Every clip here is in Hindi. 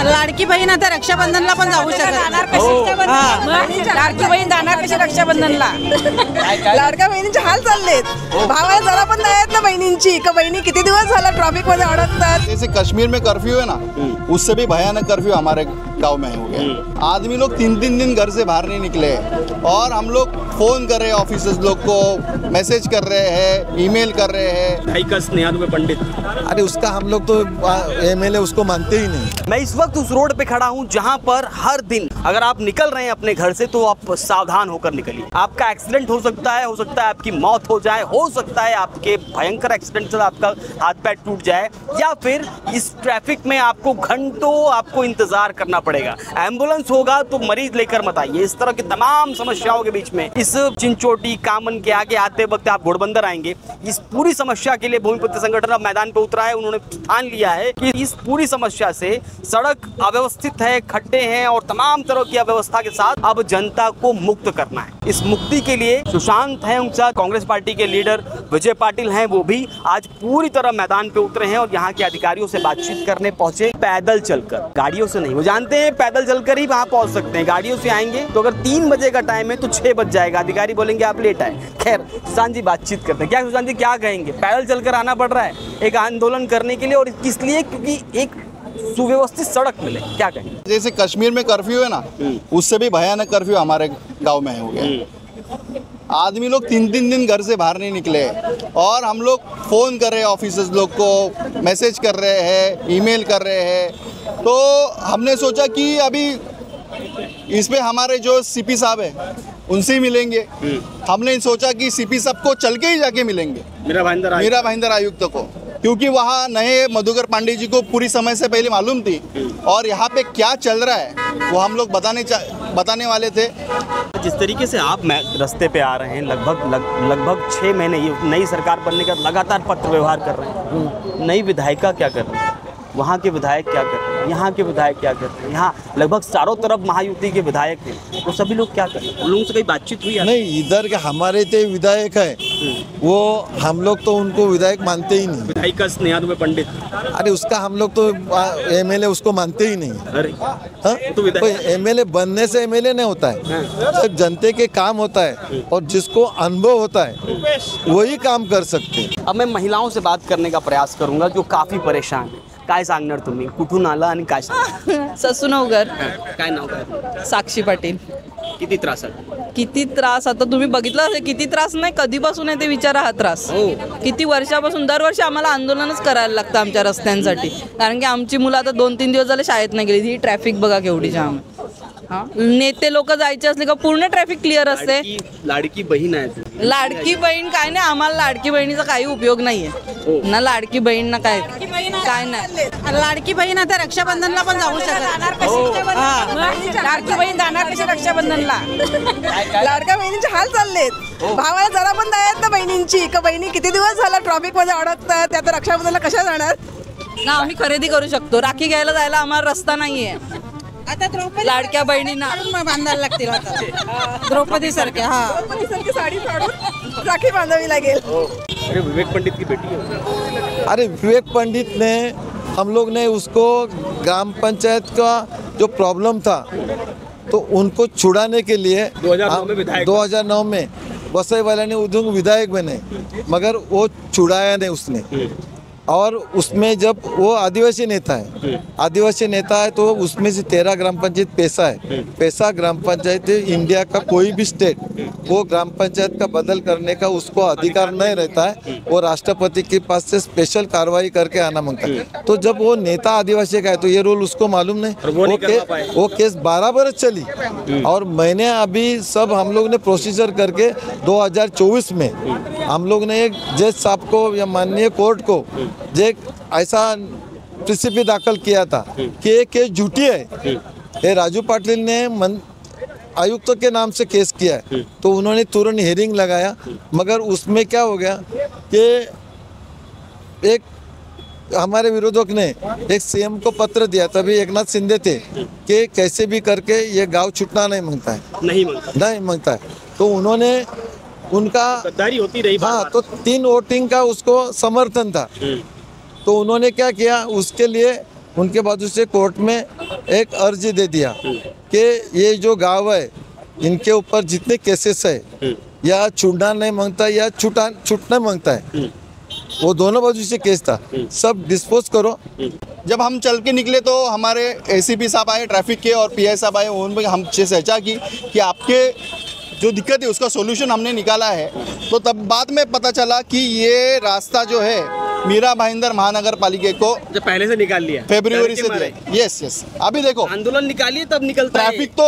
लाडकी बहीण आता रक्षाबंधनला पण जाऊ शकत. लाडकी बहीण जाणार कशी रक्षाबंधनला? लाडक्या बहिणींचे हाल चाललेत. भावाला जरा पण नाही आहेत ना बहिणींची. का बहिणी किती दिवस झाला ट्रॉफिक मध्ये अडकतात. जैसे कश्मीर में कर्फ्यू है ना, उससे भी भयानक कर्फ्यू हमारे गांव में हो गया. आदमी लोग 3-3 दिन घर से बाहर नहीं निकले और हम लोग फोन कर रहे हैं ऑफिसर्स लोग को, मैसेज कर रहे हैं, ईमेल कर रहे हैं. स्नेहा पंडित, अरे उसका हम लोग तो एमएलए उसको मानते ही नहीं. मैं इस वक्त उस रोड पे खड़ा हूँ जहाँ पर हर दिन अगर आप निकल रहे हैं अपने घर से तो आप सावधान होकर निकलिए. आपका एक्सीडेंट हो सकता है आपकी मौत हो जाए, हो सकता है आपके भयंकर एक्सीडेंट से आपका हाथ पैर टूट जाए, या फिर इस ट्रैफिक में आपको घंटों आपको इंतजार करना पड़ेगा. एम्बुलेंस होगा तो मरीज लेकर मत आइए. इस तरह की तमाम समस्याओं के बीच में इस चिंचोटी कामन के आगे आते वक्त आप घोड़बंदर आएंगे. इस पूरी समस्या के लिए भूमिपुत्र संगठन अब मैदान पे उतरा है. उन्होंने ठान लिया है कि इस पूरी समस्या से, सड़क अव्यवस्थित है, खड्डे हैं और तमाम तरह की अव्यवस्था के साथ अब जनता को मुक्त करना है. इस मुक्ति के लिए सुशांत हैं, उनके साथ कांग्रेस पार्टी के लीडर विजय पाटिल हैं, वो भी आज पूरी तरह मैदान पे उतरे हैं और यहाँ के अधिकारियों से बातचीत करने पहुंचे. पैदल चलकर, गाड़ियों से नहीं. वो जानते हैं पैदल चलकर ही वहाँ पहुंच सकते हैं. गाड़ियों से आएंगे तो अगर 3 बजे का टाइम है तो 6 बज जाएगा. अधिकारी बोलेंगे आप लेट आए. खैर, सुशांत जी बातचीत करते हैं. क्या सुशांत जी क्या कहेंगे? पैदल चलकर आना पड़ रहा है एक आंदोलन करने के लिए, और किस लिए? क्योंकि एक सुव्यवस्थित सड़क मिले. क्या कहेंगे? जैसे कश्मीर में कर्फ्यू है ना, उससे भी भयानक कर्फ्यू हमारे गांव में हो गया. आदमी लोग 3-3 दिन घर से बाहर नहीं निकले और हम लोग फोन कर रहे हैं ऑफिसर्स लोग को, मैसेज कर रहे हैं, ईमेल कर रहे हैं. तो हमने सोचा कि अभी इसमें हमारे जो सीपी साहब है उनसे ही मिलेंगे. हमने सोचा कि सीपी साहब को चल के ही जाके मिलेंगे, मीरा भाईंदर आयुक्त को, क्योंकि वहाँ नए मधुकर पांडे जी को पूरी समय से पहले मालूम थी और यहाँ पे क्या चल रहा है वो हम लोग बताने वाले थे. जिस तरीके से आप रास्ते पे आ रहे हैं, लगभग 6 महीने ये नई सरकार बनने का लगातार पत्र व्यवहार कर रहे हैं. नई विधायिका क्या कर रहे हैं, वहाँ के विधायक क्या कर रहे हैं, यहाँ के विधायक क्या कर रहे हैं, यहाँ लगभग चारों तरफ महायुति के विधायक हैं, तो सभी लोग क्या कर रहे हैं? उन लोगों से कहीं बातचीत हुई है? नहीं, इधर के हमारे तो विधायक है, वो हम लोग तो उनको विधायक मानते ही नहीं. विधायिका स्नेहा पंडित, अरे उसका हम लोग तो एमएलए उसको मानते ही नहीं. अरे तो एमएलए बनने से एमएलए नहीं होता है. जब जनते के काम होता है और जिसको अनुभव होता है वही काम कर सकते हैं. अब मैं महिलाओं से बात करने का प्रयास करूंगा जो काफी परेशान है. काय सांगणार तुम्ही, कुठून आला आणि काय? ससूनगर. काय नाव काय? साक्षी पाटील. किती त्रास आहे? किती त्रास आता तुम्ही बघितलं असेल. किती त्रास नाही, कधीपासून आहे ते विचारा. हा त्रास किती वर्षापासून, दरवर्षी आम्हाला आंदोलनच करायला लागतं आमच्या रस्त्यांसाठी. कारण की आमची मुलं आता 2-3 दिवस झाले शाळेत नाही गेली. ही ट्रॅफिक बघा केवढी जाम. नेते लोक जायचे असले का पूर्ण ट्रॅफिक क्लिअर असते. लाडकी बहीण आहे. लाडकी बहीण काय नाही, आम्हाला लाडकी बहिणीचा काही उपयोग नाहीये ना. लाडकी बहीण ना काय नाही. लाडकी बहीण आता रक्षाबंधनला पण जाऊ शकत. लाडकी बहीण जाणार कशी रक्षाबंधनला? लाडक्या बहिणींचे हाल चाललेत. भावाला जरा पण नाही आहेत ना बहिणींची. का बहिणी किती दिवस झाला ट्रॉफिक मध्ये अडकतात. त्या आता रक्षाबंधनला कशा जाणार ना? आम्ही खरेदी करू शकतो. राखी घ्यायला जायला आम्हाला रस्ता नाहीये. आता लाडक्या बहिणींना बांधायला लागतील. द्रौपदी सारख्या साडी काढून राखी बांधावी लागेल. अरे विवेक पंडित की बेटी है. अरे विवेक पंडित ने, हम लोग ने उसको ग्राम पंचायत का जो प्रॉब्लम था तो उनको छुड़ाने के लिए 2009 में वसई वाला ने उनको विधायक बने, मगर वो छुड़ाया नहीं उसने. और उसमें जब वो आदिवासी नेता है तो उसमें से 13 ग्राम पंचायत पैसा ग्राम पंचायत इंडिया का कोई भी स्टेट वो ग्राम पंचायत का बदल करने का उसको अधिकार नहीं रहता है. वो राष्ट्रपति के पास से स्पेशल कार्रवाई करके आना मांगता है. तो जब वो नेता आदिवासी का है तो ये रूल उसको मालूम नहीं. वो केस 12 बरस चली और मैंने अभी सब हम लोग ने प्रोसीजर करके 2024 में हम लोग ने एक जज साहब को या माननीय कोर्ट को जे ऐसा प्रिसिपी दाखिल किया था कि ये केस झूठी है. ये राजू पाटिल ने आयुक्त के नाम से केस किया है. तो उन्होंने तुरंत हियरिंग लगाया, मगर उसमें क्या हो गया कि एक हमारे विरोधक ने एक सीएम को पत्र दिया, तभी एकनाथ शिंदे थे, कि कैसे भी करके ये गांव छूटना नहीं मांगता है. तो उन्होंने उनका गद्दारी होती रही. हाँ, तो 3 वोटिंग का उसको समर्थन था. तो उन्होंने क्या किया, उसके लिए उनके बाजू से कोर्ट में एक अर्जी दे दिया कि ये जो गांव है इनके ऊपर जितने केसेस है या छूटना नहीं मांगता या छूटना मांगता है, वो दोनों बाजू से केस था, सब डिस्पोज करो। जब हम चल के निकले तो हमारे एसीपी साहब आए ट्रैफिक के और पीआई साहब आए, उन्होंने हमसे चर्चा की कि आपके जो दिक्कत है उसका सॉल्यूशन हमने निकाला है। तो तब बाद में पता चला कि ये रास्ता जो है मीरा भाईंदर महानगर पालिका को जब पहले से निकाल लिया फरवरी से दिया। यस अभी देखो आंदोलन निकालिए तब निकलता है। ट्रैफिक तो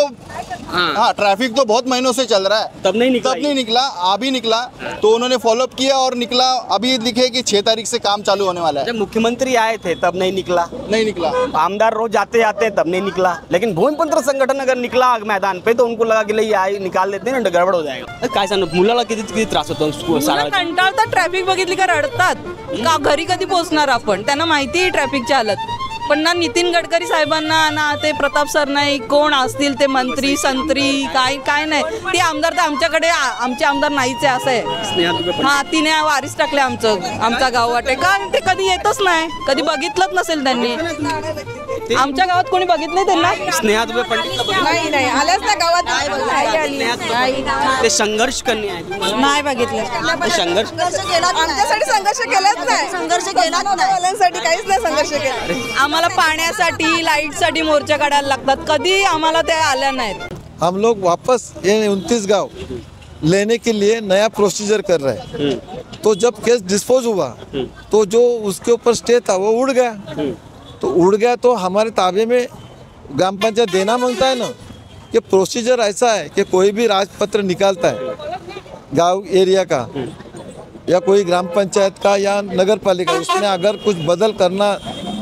हाँ ट्रैफिक तो बहुत महीनों से चल रहा है, तब नहीं निकला अभी निकला। तो उन्होंने फॉलोअप किया और निकला। अभी लिखे कि 6 तारीख से काम चालू होने वाला है। जब मुख्यमंत्री आए थे तब नहीं निकला। आमदार रोज जाते जाते तब नहीं निकला। लेकिन भूमिपुत्र संगठन अगर निकला मैदान पे तो उनको लगा कि आई निकाल देते हैं ना, गडबड हो जाएगा। काय सांग मुलाला किती त्रास होतो उसको मुलं कंटाळतात, ट्रॅफिक बघितली का रडतात का घरी कधी पोहोचणार आपण, त्यांना माहिती आहे ट्रॅफिकची हालत, पण ना नितीन गडकरी साहेबांना ना ते प्रताप सरनाईक कोण असतील ते मंत्री संत्री काय नाही, ते आमदार तर आमच्याकडे आमचे आमदार नाहीच आहे असं आहे। हा तिने वारीस टाकले आमचा गाव वाटे का ते कधी येतच नाही, कधी बघितलंच नसेल त्यांनी, आमच्या गावात कोणी बघितलं त्यांना। स्नेहा दुबे पंडित नाही आल्याच ना गावात ते संघर्ष करणे आहे, नाही बघितलं। संघर्ष आमच्यासाठी संघर्ष केलाच नाही, संघर्ष केला वाल्यांसाठी काहीच नाही संघर्ष केला। आम्हाला पाण्यासाठी लाईटसाठी मोर्चा काढायला लागतात, कधी आम्हाला त्या आल्या नाहीत। हम लोग वापस ये 29 गांव लेने के लिए नया प्रोसीजर कर रहे हैं। तो जब केस डिस्पोज हुआ तो जो उसके ऊपर स्टे था वो उड़ गया। तो हमारे ताबे में ग्राम पंचायत देना मांगता है ना, कि प्रोसीजर ऐसा है कि कोई भी राजपत्र निकालता है गांव एरिया का या कोई ग्राम पंचायत का या नगर पालिका, उसमें अगर कुछ बदल करना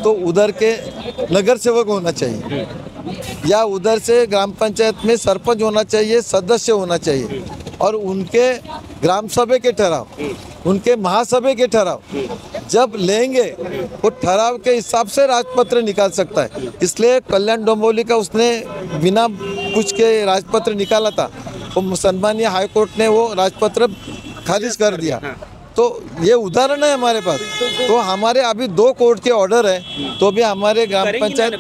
तो उधर के नगर सेवक होना चाहिए या उधर से ग्राम पंचायत में सरपंच होना चाहिए, सदस्य होना चाहिए, और उनके ग्राम सभा के ठहराव, उनके महासभा के ठहराव जब लेंगे वो ठहराव के हिसाब से राजपत्र निकाल सकता है। इसलिए कल्याण डोंबिवली का उसने बिना कुछ के राजपत्र निकाला था, वो सम्मानीय हाईकोर्ट ने वो राजपत्र खारिज कर दिया। तो ये उदाहरण है हमारे पास। तो हमारे अभी 2 कोर्ट के ऑर्डर है, तो भी हमारे ग्राम पंचायत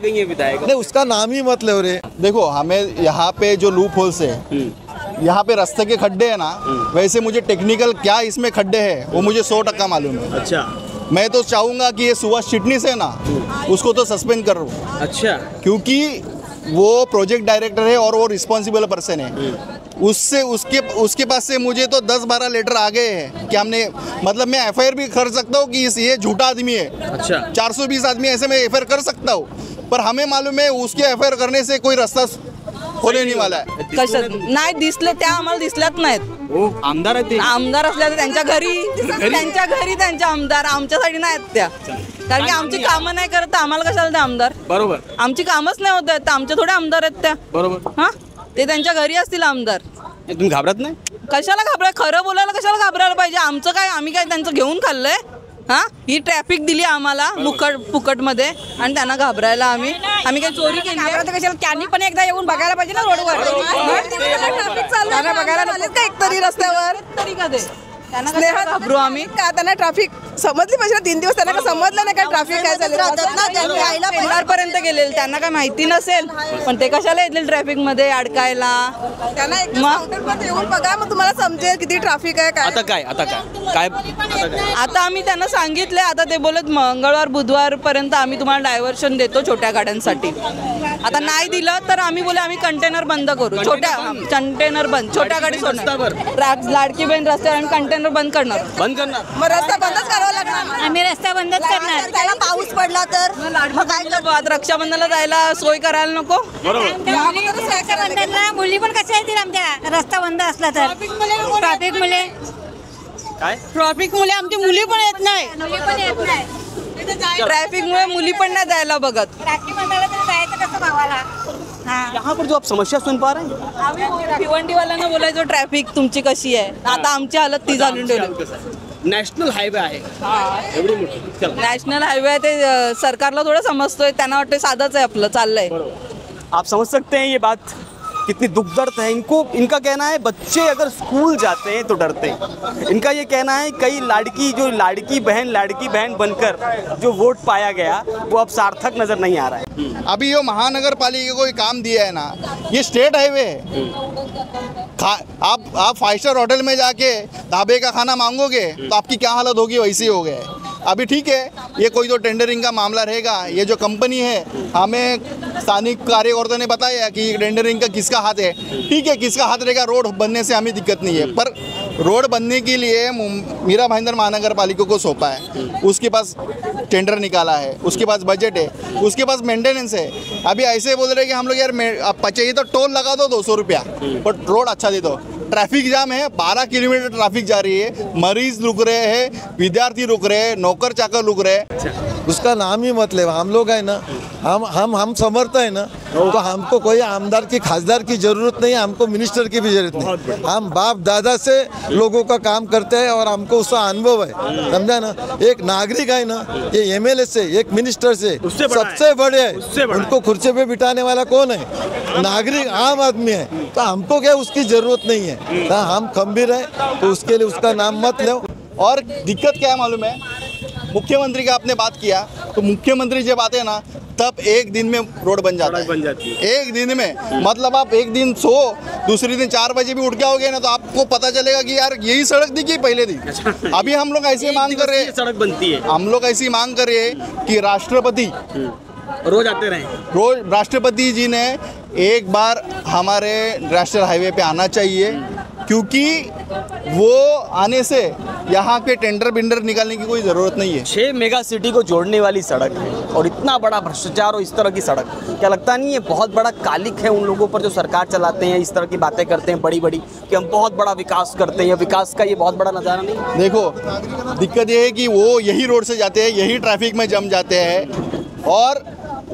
नहीं, उसका नाम ही मत ले रहे। देखो हमें यहाँ पे जो लूप होल्स है, यहाँ पे रास्ते के खड्डे है ना, वैसे मुझे टेक्निकल क्या इसमें खड्डे हैं वो मुझे 100% मालूम है। अच्छा, मैं तो चाहूँगा कि ये सुभाष चिटनीस है ना, उसको तो सस्पेंड करो। अच्छा, क्योंकि वो प्रोजेक्ट डायरेक्टर है और वो रिस्पॉन्सिबल पर्सन है। उसके पास से मुझे तो 10-12 लेटर आ गए हैं कि हमने, मतलब मैं एफआईआर भी कर सकता हूँ कि ये झूठा आदमी है। अच्छा, 420 आदमी ऐसे मैं एफआईआर कर सकता हूँ, पर हमें मालूम है उसके एफआईआर करने से कोई रास्ता होने नहीं वाला है। कशात नाही दिसले, त्या आम्हाला दिसल्यात नाहीत। आमदार आहेत ते, आमदार असल्या तर त्यांच्या घरी त्यांच्या आमदार, आमच्यासाठी नाही आहेत त्या, कारण की आमची कामं नाही करत, आम्हाला कशाला ते आमदार, बरोबर, आमची कामच नाही होत आहेत, आमचे थोडे आमदार आहेत त्या, बरोबर, हा ते त्यांच्या घरी असतील आमदार। तुम्ही घाबरत नाही? कशाला घाबराय, खरं बोलायला कशाला घाबरायला पाहिजे, आमचं काय, आम्ही काय त्यांचं घेऊन खाल्लंय, हा ही ट्रॅफिक दिली आम्हाला फुकटमध्ये आणि त्यांना घाबरायला आम्ही काय चोरी केली कशाला, त्यांनी पण एकदा येऊन बघायला पाहिजे ना रोडवर, ट्रॅफिक चालू बघायला एक तरी रस्त्यावर तरी कधी त्यांना घाबरू आम्ही का, त्यांना ट्रॅफिक समजली पाहिजे ना, 3 दिवस त्यांना काय समजलं नाही का ट्रॅफिक काय चाललं, पर्यंत गेलेले, त्यांना काय माहिती नसेल, पण ते कशाला येतील ट्रॅफिक मध्ये अडकायला, त्यांना येऊन बघा मग तुम्हाला समजेल किती ट्रॅफिक आहे काय। आता आम्ही त्यांना सांगितले, आता ते बोलत मंगळवार बुधवार पर्यंत आम्ही तुम्हाला डायव्हर्शन देतो छोट्या गाड्यांसाठी। आता नाही दिलं तर आम्ही बोले आम्ही कंटेनर बंद करू, छोट्या छोट्या गाडी सोडणार, लाडकी बहीण रस्त्यावर आम्ही कंटेनर बंद करणार मग रस्ता बंदच करावा लागणार, आम्ही रस्ता बंदच करणार। त्याला पाऊस पडला तर रक्षाबंधनला जायला सोय करायला नको, रक्षाबंधनला मुली पण कशा येतील आमच्या रस्ता बंद असला तर, ट्रॅफिक मुले आमची मुली पण येत नाही, ट्रॅफिक मुळे मुली पण नाही जायला बघत। यहाँ पर जो आप समस्या सुन पा रहे हैं, आम्ही भिवंडीवाल्यांना बोलायचो ट्रॅफिक तुमची कशी आहे, आता आमची हालत ती झाली ठेवली। नॅशनल हायवे आहे, एवढी मोठी नॅशनल हायवे ते सरकारला थोडं समजतोय, त्यांना वाटतं साधंच आहे आपलं चाललंय। आप समझ सकते हैं ये बात कितनी दुख दर्द है इनको। इनका कहना है बच्चे अगर स्कूल जाते हैं तो डरते हैं। इनका ये कहना है कई लाड़की बहन बनकर जो वोट पाया गया वो अब सार्थक नजर नहीं आ रहा है। अभी ये महानगर पालिका को काम दिया है ना, ये स्टेट हाईवे है। आप 5 स्टार होटल में जाके ढाबे का खाना मांगोगे तो आपकी क्या हालत होगी, वैसी हो गए। अभी ठीक है, ये कोई तो टेंडरिंग का मामला रहेगा। ये जो कंपनी है, हमें स्थानिक कार्यकर्ताओं ने बताया कि टेंडरिंग का किसका हाथ है। ठीक है, किसका हाथ रहेगा, रोड बनने से हमें दिक्कत नहीं है, पर रोड बनने के लिए मीरा भाईंदर महानगर पालिका को सौंपा है। उसके पास टेंडर निकाला है, उसके पास बजट है, उसके पास मेंटेनेंस है। अभी ऐसे बोल रहे कि हम लोग यार चाहिए तो टोल लगा दो 200 रुपया, पर रोड अच्छा दे दो। ट्रैफिक जाम है, 12 किलोमीटर ट्रैफिक जा रही है, मरीज रुक रहे हैं, विद्यार्थी रुक रहे हैं, नौकर चाकर रुक रहे हैं। उसका नाम ही मतलब हम लोग है ना, हम समर्थ है ना, तो हमको कोई आमदार की खासदार की जरूरत नहीं है, हमको मिनिस्टर की भी जरूरत नहीं। हम बाप दादा से लोगों का काम करते हैं और हमको उसका अनुभव है, समझा ना। एक नागरिक है ना, ये एमएलए से, एक मिनिस्टर से सबसे बड़े है। उनको कुर्सी पे बिठाने वाला कौन है? नागरिक, आम आदमी है। तो हमको क्या उसकी जरूरत नहीं है, हम खंबीर है, तो उसके लिए उसका नाम मत लो। और दिक्कत क्या है मालूम है, मुख्यमंत्री का आपने बात किया, तो मुख्यमंत्री जब आते हैं ना, तब एक दिन में रोड बन जाता है। एक दिन में, मतलब आप एक दिन सो, दूसरे दिन 4 बजे भी उठ के आओगे ना, तो आपको पता चलेगा कि यार यही सड़क दिखी पहले दिन। अभी हम लोग ऐसी मांग कर रहे हैं, सड़क बनती है, हम लोग ऐसी मांग कर रहे हैं कि राष्ट्रपति रोज आते रहे। रोज राष्ट्रपति जी ने एक बार हमारे नेशनल हाईवे पे आना चाहिए, क्योंकि वो आने से यहाँ पे टेंडर बिंडर निकालने की कोई ज़रूरत नहीं है। 6 मेगा सिटी को जोड़ने वाली सड़क है और इतना बड़ा भ्रष्टाचार और इस तरह की सड़क, क्या लगता नहीं है बहुत बड़ा कालिक है उन लोगों पर जो सरकार चलाते हैं, इस तरह की बातें करते हैं बड़ी बड़ी कि हम बहुत बड़ा विकास करते हैं। विकास का ये बहुत बड़ा नज़ारा नहीं। देखो, दिक्कत ये है कि वो यही रोड से जाते हैं, यही ट्रैफिक में जम जाते हैं और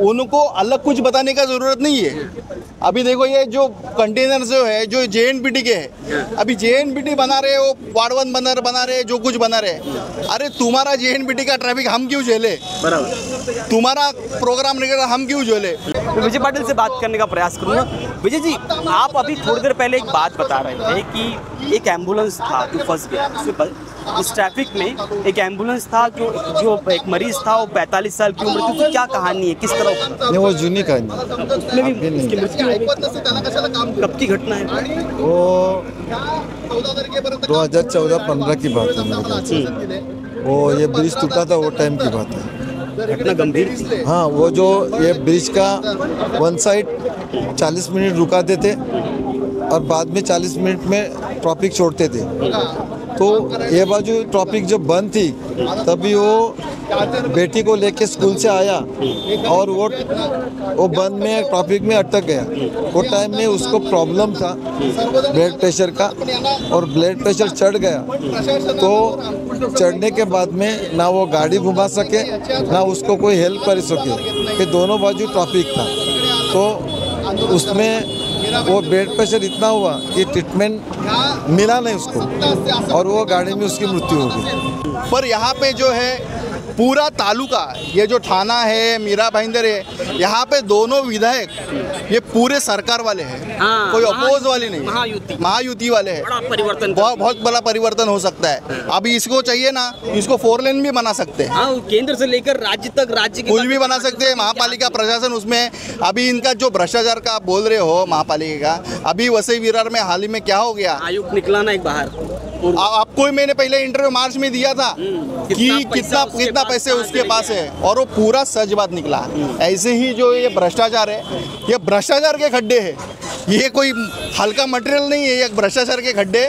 उनको अलग कुछ बताने का ज़रूरत नहीं है। अभी देखो, ये जो कंटेनर जो है, जो JNPT के है, अभी JNPT बना रहे, वो वार्ड 1 बना रहे, जो कुछ बना रहे। अरे तुम्हारा JNPT का ट्रैफिक हम क्यों झेले? बराबर, तुम्हारा प्रोग्राम रहेगा हम क्यों झेले? विजय पाटिल से बात करने का प्रयास करूँगा। विजय जी, आप अभी थोड़ी देर पहले एक बात बता रहे थे कि एक एम्बुलेंस था जो फंस गया इस ट्रैफिक में। एक एम्बुलेंस था जो एक मरीज था, वो 45 साल की उम्र थी। क्या कहानी है, किस तरह? नहीं, वो जूनी कहानी, कब की घटना है? वो 2014-15 की बात है मेरे ख्याल से। वो ये ब्रिज टूटा था, वो टाइम की बात है। घटना गंभीर थी। हाँ, वो जो ये ब्रिज का वन साइड 40 मिनट रुकाते थे और बाद में 40 मिनट में ट्रैफिक छोड़ते थे। तो ये बाजू ट्रैफिक जब बंद थी, तभी वो बेटी को लेके स्कूल से आया और वो बंद में ट्रैफिक में अटक गया। वो टाइम में उसको प्रॉब्लम था ब्लड प्रेशर का, और ब्लड प्रेशर चढ़ गया। तो चढ़ने के बाद में ना वो गाड़ी घुमा सके, ना उसको कोई हेल्प कर सके, कि दोनों बाजू ट्रैफिक था। तो उसमें वो ब्लड प्रेशर इतना हुआ कि ट्रीटमेंट मिला नहीं उसको, और वो गाड़ी में उसकी मृत्यु हो गई। पर यहाँ पे जो है पूरा तालुका, ये जो थाना है, मीरा भाईंदर है, यहाँ पे दोनों विधायक ये पूरे सरकार वाले हैं। हाँ, कोई अपोज वाले नहीं, महायुति वाले हैं। बड़ा परिवर्तन, बहुत बड़ा परिवर्तन हो सकता है। अभी इसको चाहिए ना, इसको 4 लेन भी बना सकते हैं। हाँ, केंद्र से लेकर राज्य तक, राज्य कुछ भी बना सकते हैं। महापालिका प्रशासन उसमें, अभी इनका जो भ्रष्टाचार का आप बोल रहे हो महापालिका का, अभी वसई विरार में हाल ही में क्या हो गया, आयुक्त निकला ना एक बाहर। आपको मैंने पहले इंटरव्यू मार्च में दिया था कि कितना पैसे उसके पास है, और वो पूरा सच बात निकला। ऐसे ही जो ये भ्रष्टाचार है, ये भ्रष्टाचार के खड्डे हैं, ये कोई हल्का मटेरियल नहीं है, ये भ्रष्टाचार के खड्डे।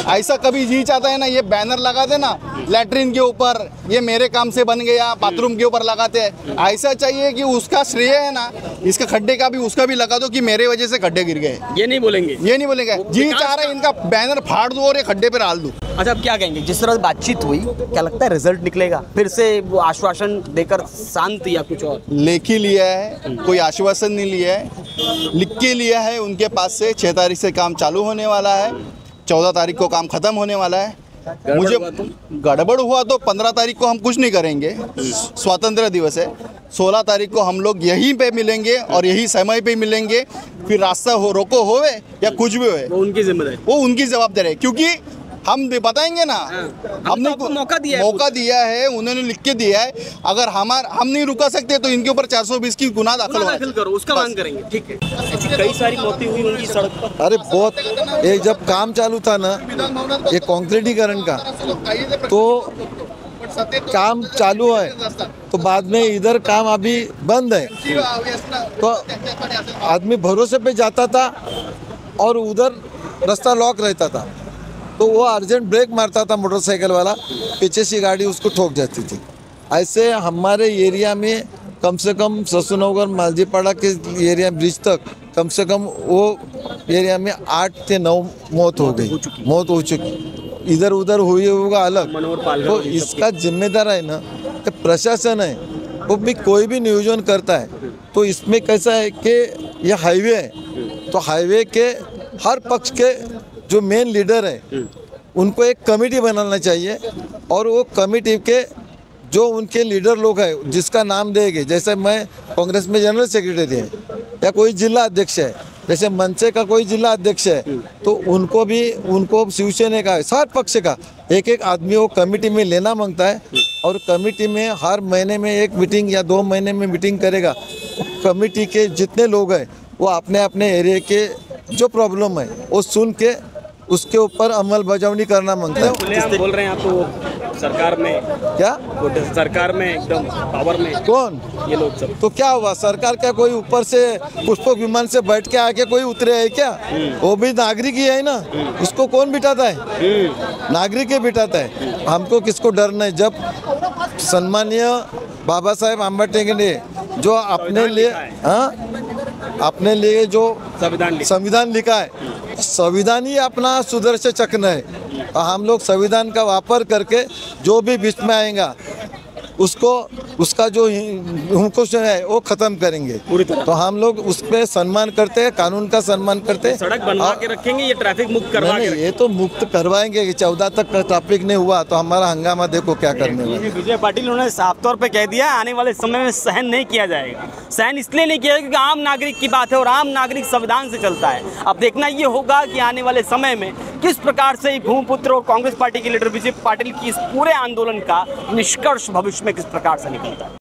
ऐसा कभी जी चाहता है ना, ये बैनर लगा देना लैट्रिन के ऊपर, ये मेरे काम से बन गया, बाथरूम के ऊपर लगाते हैं। ऐसा चाहिए कि उसका श्रेय है ना, इसका खड्डे का भी उसका भी लगा दो कि मेरे वजह से खड्डे गिर गए। ये नहीं बोलेंगे, ये नहीं बोलेंगे। जी चाह रहा है इनका बैनर फाड़ दो और ये खड्डे पे डाल दो। अच्छा, अब क्या कहेंगे, जिस तरह बातचीत हुई, क्या लगता है रिजल्ट निकलेगा? फिर से वो आश्वासन देकर शांत, या कुछ और? लेख ही लिया है, कोई आश्वासन नहीं लिया है, लिख के लिया है उनके पास से। 6 तारीख से काम चालू होने वाला है, 14 तारीख को काम खत्म होने वाला है। मुझे गड़बड़ हुआ तो 15 तारीख को हम कुछ नहीं करेंगे, स्वतंत्र दिवस है। 16 तारीख को हम लोग यहीं पे मिलेंगे और यही समय पे मिलेंगे। फिर रास्ता हो रोको होवे या कुछ भी होए, वो उनकी जिम्मेदारी, वो उनकी जवाबदारी है, क्योंकि हम बताएंगे ना। हमने आपको मौका दिया है, उन्होंने लिख के दिया है। अगर हम नहीं रुका सकते तो इनके ऊपर 420 की गुनाह दाखिल करो, उसका मांग करेंगे। ठीक है, ऐसी कई सारी मौतें हुई उनकी सड़क पर। अरे बहुत, ये जब काम चालू था ना ये कंक्रीटीकरण का, तो काम चालू है तो बाद में इधर काम अभी बंद है, तो आदमी भरोसे पे जाता था और उधर रास्ता लॉक रहता था, तो वो अर्जेंट ब्रेक मारता था मोटरसाइकिल वाला, पीछे से गाड़ी उसको ठोक जाती थी। ऐसे हमारे एरिया में कम से कम ससुनगर मालजीपाड़ा के एरिया ब्रिज तक कम से कम वो एरिया में 8 से 9 मौत हो चुकी। इधर उधर हुई होगा अलग, तो इसका जिम्मेदार है ना कि प्रशासन है, वो भी कोई भी नियोजन करता है। तो इसमें कैसा है कि ये हाईवे है, तो हाईवे के हर पक्ष के जो मेन लीडर है उनको एक कमेटी बनाना चाहिए, और वो कमेटी के जो उनके लीडर लोग हैं जिसका नाम देंगे, जैसे मैं कांग्रेस में जनरल सेक्रेटरी है या कोई जिला अध्यक्ष है, जैसे मनसे का कोई जिला अध्यक्ष है, तो उनको शिवसेना का 7 पक्ष का एक आदमी वो कमेटी में लेना मांगता है, और कमेटी में हर महीने में 1 मीटिंग या 2 महीने में मीटिंग करेगा। कमेटी के जितने लोग हैं वो अपने अपने एरिया के जो प्रॉब्लम है वो सुन के उसके ऊपर अमल बजावनी करना मांगता है। आप बोल रहे हैं, आप तो सरकार में क्या, सरकार में एकदम पावर में कौन ये लोग सब, तो क्या हुआ, सरकार क्या कोई ऊपर से पुष्पक विमान से बैठ के आके कोई उतरे है क्या? वो भी नागरिक ही है ना, उसको कौन बिठाता है? नागरिक ही बिठाता है। हमको किसको डर नहीं। जब सम्मानीय बाबा साहेब आम्बेडकर ने जो अपने लिए जो संविधान लिखा है, संविधान ही अपना सुदर्शन चक्र है, और हम लोग संविधान का वापर करके जो भी बीच में आएगा उसका जो हुकूम है वो खत्म करेंगे पूरी तरह। तो हम लोग उस पर सम्मान करते हैं, कानून का सम्मान करते हैं। सड़क बनवा के रखेंगे, ये ट्रैफिक मुक्त करवा के ये तो मुक्त करवाएंगे। 14 तक का ट्रैफिक नहीं हुआ तो हमारा हंगामा देखो क्या करने वाले। विजय पाटिल उन्होंने साफ तौर पे कह दिया आने वाले समय में सहन नहीं किया जाएगा। सहन इसलिए नहीं किया क्योंकि आम नागरिक की बात है और आम नागरिक संविधान से चलता है। अब देखना ये होगा कि आने वाले समय में किस प्रकार से भूमिपुत्र और कांग्रेस पार्टी के लीडर विजय पाटिल की इस पूरे आंदोलन का निष्कर्ष भविष्य में किस प्रकार से निकलता है।